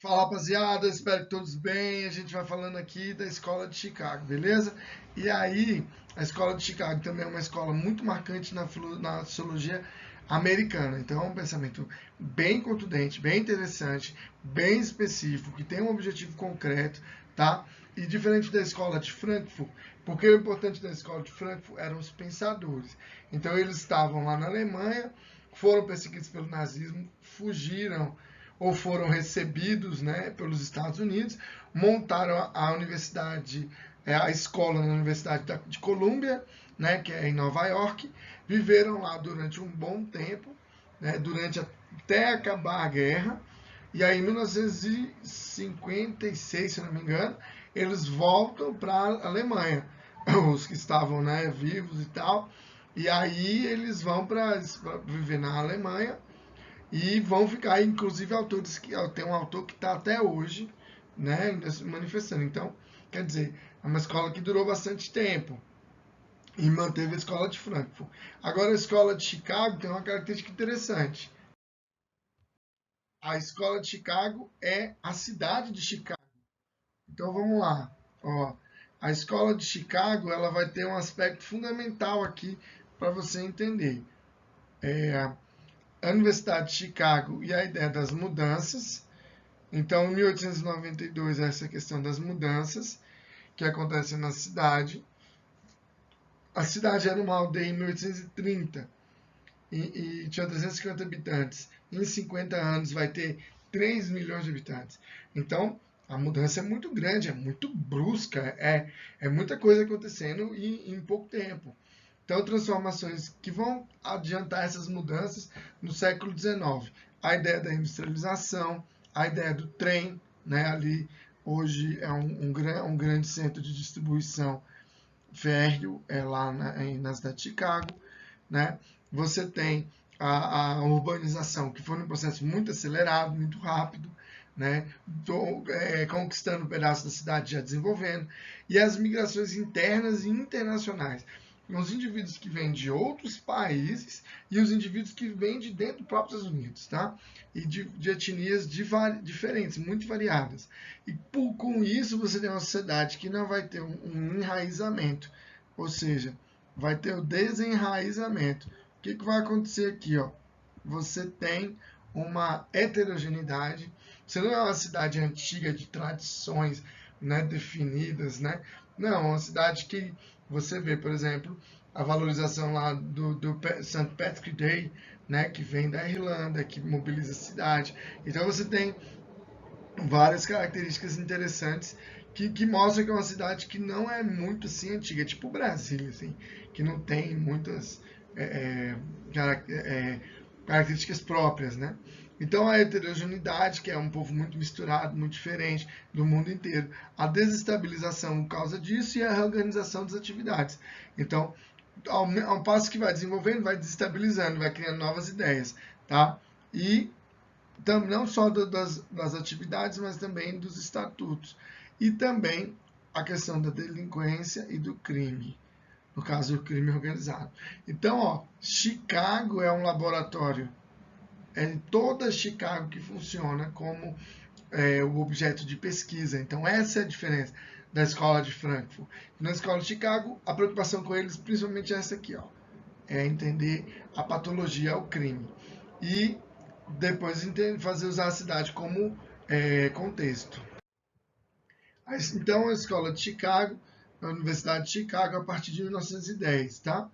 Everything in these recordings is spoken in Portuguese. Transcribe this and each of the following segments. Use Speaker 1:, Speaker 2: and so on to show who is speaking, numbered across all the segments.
Speaker 1: Fala, rapaziada, espero que todos bem. A gente vai falando aqui da Escola de Chicago, beleza? E aí, a Escola de Chicago também é uma escola muito marcante na sociologia americana. Então, é um pensamento bem contundente, bem interessante, bem específico, que tem um objetivo concreto, tá? E diferente da Escola de Frankfurt, porque o importante da Escola de Frankfurt eram os pensadores. Então, eles estavam lá na Alemanha, foram perseguidos pelo nazismo, fugiram ou foram recebidos, né, pelos Estados Unidos, montaram a universidade, a escola na Universidade de Colômbia, né, que é em Nova York, viveram lá durante um bom tempo, né, durante até acabar a guerra, e aí em 1956, se não me engano, eles voltam para a Alemanha, os que estavam, né, vivos e tal, e aí eles vão para viver na Alemanha e vão ficar, inclusive, autores que tem um autor que está até hoje, né, ainda se manifestando. Então, quer dizer, é uma escola que durou bastante tempo e manteve a escola de Frankfurt. Agora, a escola de Chicago tem uma característica interessante. A escola de Chicago é a cidade de Chicago. Então, vamos lá. Ó, a escola de Chicago ela vai ter um aspecto fundamental aqui para você entender. A Universidade de Chicago e a ideia das mudanças. Então, em 1892, essa questão das mudanças que acontecem na cidade. A cidade era uma aldeia em 1830 e tinha 350 habitantes. Em 50 anos vai ter 3 milhões de habitantes. Então, a mudança é muito grande, é muito brusca, é muita coisa acontecendo em pouco tempo. Então, transformações que vão adiantar essas mudanças no século XIX. A ideia da industrialização, a ideia do trem, né, ali hoje é um grande centro de distribuição férreo, lá na cidade de Chicago. Né? Você tem a urbanização, que foi um processo muito acelerado, muito rápido, né? Conquistando um pedaço da cidade, já desenvolvendo, e as migrações internas e internacionais. Os indivíduos que vêm de outros países e os indivíduos que vêm de dentro dos próprios Estados Unidos, tá? E de etnias diferentes, muito variadas. E com isso você tem uma sociedade que não vai ter um enraizamento, ou seja, vai ter o desenraizamento. O que vai acontecer aqui? Ó? Você tem uma heterogeneidade. Você não é uma cidade antiga de tradições, né, definidas, né? Não, é uma cidade que você vê, por exemplo, a valorização lá do St. Patrick's Day, né, que vem da Irlanda, que mobiliza a cidade. Então você tem várias características interessantes que mostram que é uma cidade que não é muito assim antiga, tipo Brasília, assim, que não tem muitas características próprias, né? Então a heterogeneidade, que é um povo muito misturado, muito diferente do mundo inteiro, a desestabilização por causa disso e a reorganização das atividades. Então, ao passo que vai desenvolvendo, vai desestabilizando, vai criando novas ideias, tá? E não só das atividades, mas também dos estatutos. E também a questão da delinquência e do crime, no caso do crime organizado. Então, ó, Chicago é um laboratório, é toda Chicago que funciona como o objeto de pesquisa. Então, essa é a diferença da escola de Frankfurt. Na escola de Chicago, a preocupação com eles, principalmente é essa aqui, ó, é entender a patologia, o crime. E depois usar a cidade como contexto. Então, a escola de Chicago, a Universidade de Chicago, a partir de 1910, tá?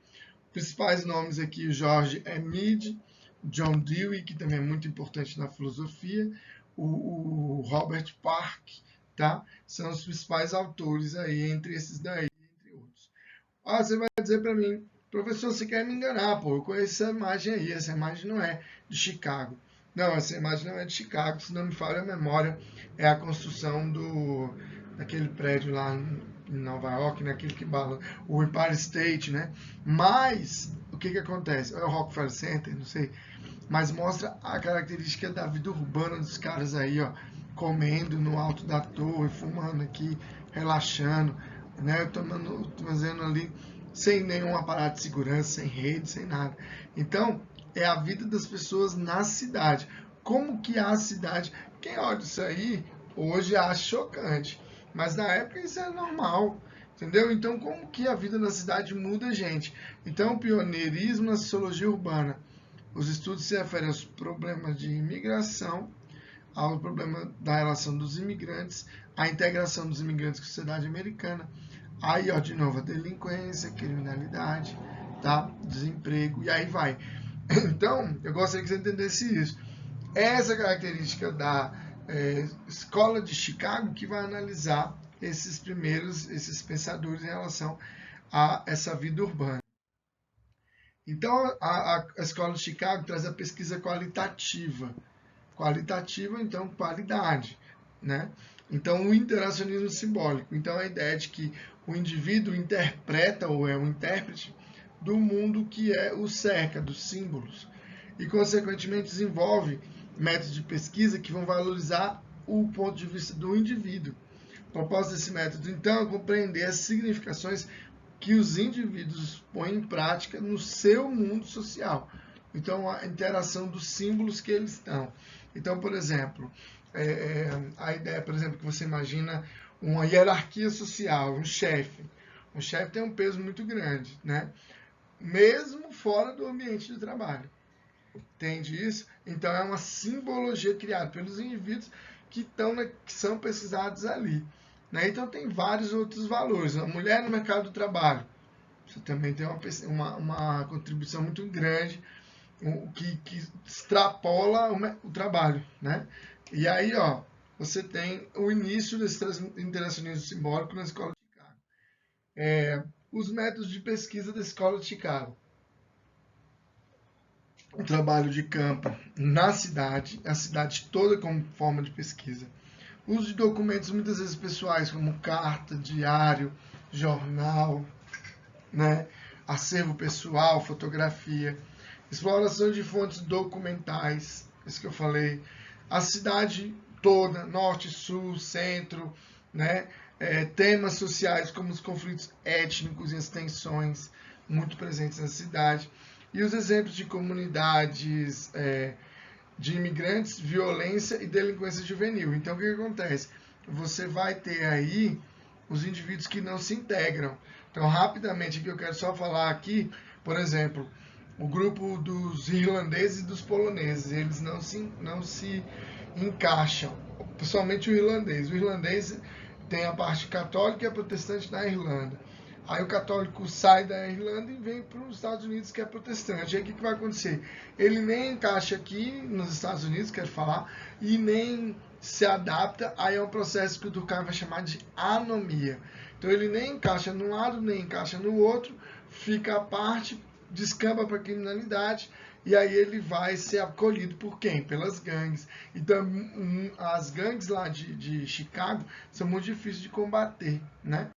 Speaker 1: Principais nomes aqui, George E. Mead, John Dewey, que também é muito importante na filosofia, o Robert Park, tá? São os principais autores aí, entre esses daí, entre outros. Ah, você vai dizer para mim, professor, você quer me enganar, pô, eu conheço essa imagem aí, essa imagem não é de Chicago. Não, essa imagem não é de Chicago, se não me falha a memória, é a construção daquele prédio lá em Nova York, naquele que bala, o Empire State, né? Mas, o que acontece? É o Rockefeller Center, não sei, mas mostra a característica da vida urbana dos caras aí, ó, comendo no alto da torre, fumando aqui, relaxando, né, fazendo ali sem nenhum aparato de segurança, sem rede, sem nada. Então, é a vida das pessoas na cidade. como que a cidade... Quem olha isso aí, hoje acha chocante, mas na época isso era normal, entendeu? Então, como que a vida na cidade muda, gente? Então, o pioneirismo na sociologia urbana. Os estudos se referem aos problemas de imigração, ao problema da relação dos imigrantes, à integração dos imigrantes com a sociedade americana, aí, ó, de novo, a delinquência, criminalidade, tá? Desemprego, e aí vai. Então, eu gostaria que você entendesse isso. Essa característica da escola de Chicago que vai analisar esses pensadores em relação a essa vida urbana. Então, a escola de Chicago traz a pesquisa qualitativa. Qualitativa, então, qualidade, né? Então, o interacionismo simbólico. Então, a ideia de que o indivíduo interpreta ou é um intérprete do mundo que o cerca, dos símbolos. E, consequentemente, desenvolve métodos de pesquisa que vão valorizar o ponto de vista do indivíduo. O propósito desse método, então, é compreender as significações que os indivíduos põem em prática no seu mundo social. Então, a interação dos símbolos que eles estão. Então, por exemplo, a ideia, por exemplo, que você imagina uma hierarquia social, um chefe. Um chefe tem um peso muito grande, né? Mesmo fora do ambiente de trabalho. Entende isso? Então, é uma simbologia criada pelos indivíduos que são pesquisados ali. Né? Então, tem vários outros valores. A mulher no mercado do trabalho. Você também tem uma contribuição muito grande que extrapola o trabalho, né? E aí, ó, você tem o início desse interacionismo simbólico na Escola de Chicago. Os métodos de pesquisa da Escola de Chicago. O trabalho de campo na cidade, a cidade toda como forma de pesquisa. Uso de documentos muitas vezes pessoais, como carta, diário, jornal, né? Acervo pessoal, fotografia. Exploração de fontes documentais, isso que eu falei. A cidade toda, norte, sul, centro, né? Temas sociais como os conflitos étnicos e as tensões muito presentes na cidade. E os exemplos de comunidades de imigrantes, violência e delinquência juvenil. Então, o que acontece? Você vai ter aí os indivíduos que não se integram. Então, rapidamente, aqui eu quero só falar aqui, por exemplo, o grupo dos irlandeses e dos poloneses, eles não se encaixam, principalmente o irlandês. O irlandês tem a parte católica e a protestante na Irlanda. Aí o católico sai da Irlanda e vem para os Estados Unidos, que é protestante. Aí o que vai acontecer? Ele nem encaixa aqui nos Estados Unidos, quero falar, e nem se adapta. Aí é um processo que o Durkheim vai chamar de anomia. Então ele nem encaixa num lado, nem encaixa no outro, fica à parte, descamba para a criminalidade, e aí ele vai ser acolhido por quem? Pelas gangues. Então, as gangues lá de Chicago são muito difíceis de combater, né?